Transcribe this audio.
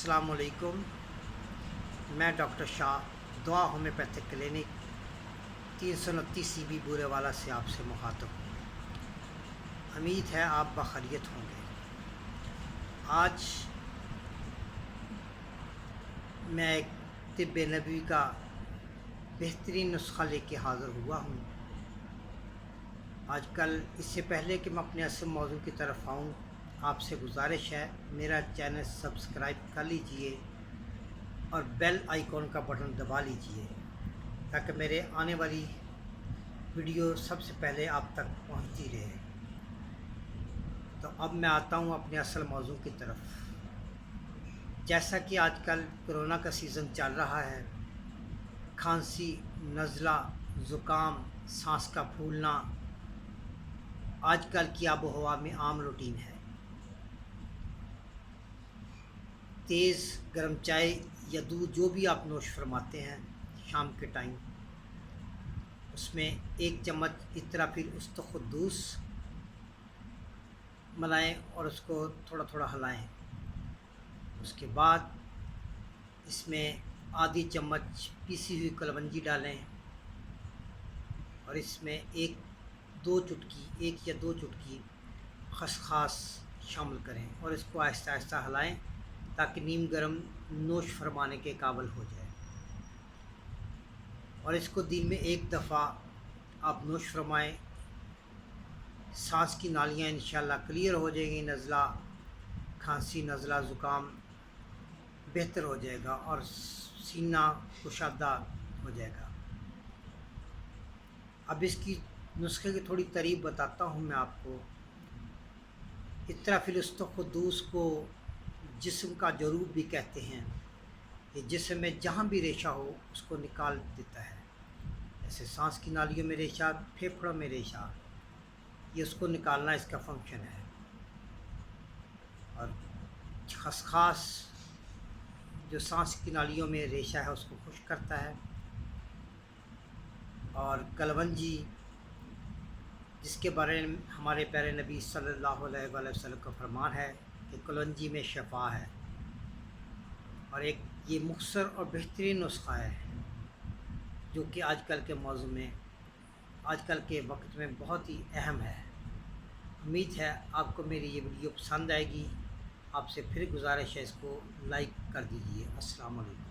अस्सलाम वालेकुम। मैं डॉक्टर शाह दुआ होम्योपैथिक क्लिनिक 329 CB बूरेवाला से आपसे मुखातब हूँ। उम्मीद है आप बखैरियत होंगे। आज मैं एक तिब्बे नबवी का बेहतरीन नुस्खा लेके हाज़िर हुआ हूँ। आजकल इससे पहले कि मैं अपने असल मौजू की तरफ आऊँ, आपसे गुजारिश है मेरा चैनल सब्सक्राइब कर लीजिए और बेल आइकॉन का बटन दबा लीजिए ताकि मेरे आने वाली वीडियो सबसे पहले आप तक पहुंचती रहे। तो अब मैं आता हूं अपने असल मौजू की तरफ। जैसा कि आजकल कोरोना का सीज़न चल रहा है, खांसी, नज़ला, ज़ुकाम, सांस का फूलना आजकल की आबो हवा में आम रूटीन है। तेज़ गर्म चाय या दूध जो भी आप नोश फरमाते हैं शाम के टाइम, उसमें 1 चम्मच इतराफिल उस्तख़ुद्दूस मिलाएं और उसको थोड़ा थोड़ा हिलाएं। उसके बाद इसमें आधी चम्मच पीसी हुई कलवंजी डालें और इसमें 1 या दो चुटकी खसखस शामिल करें और इसको आहिस्ता आहिस्ता हिलाएं ताकि नीम गर्म नोश फरमाने के काबिल हो जाए। और इसको दिन में 1 दफ़ा आप नोश फरमाएं। सांस की नालियाँ इंशाल्लाह क्लियर हो जाएंगी, नज़ला, खांसी, नज़ला, ज़ुकाम बेहतर हो जाएगा और सीना कुशादा हो जाएगा। अब इसकी नुस्खे की थोड़ी तारीफ़ बताता हूँ मैं आपको। इतराफिल उस्तख़ुद्दूस को जिस्म का जरूब भी कहते हैं। ये जिस्म में जहाँ भी रेशा हो उसको निकाल देता है। जैसे सांस की नालियों में रेशा, फेफड़ों में रेशा, ये उसको निकालना इसका फंक्शन है। और खसखस जो सांस की नालियों में रेशा है उसको खुश्क करता है। और कलवंजी जिसके बारे में हमारे प्यारे नबी सल्लल्लाहु अलैहि वसल्लम का फरमान है कि कलवंजी में शफा है। और एक ये मुख्तसर और बेहतरीन नुस्खा है जो कि आजकल के मौजू में, आजकल के वक्त में बहुत ही अहम है। उम्मीद है आपको मेरी ये वीडियो पसंद आएगी। आपसे फिर गुजारिश है इसको लाइक कर दीजिए। अस्सलाम वालेकुम।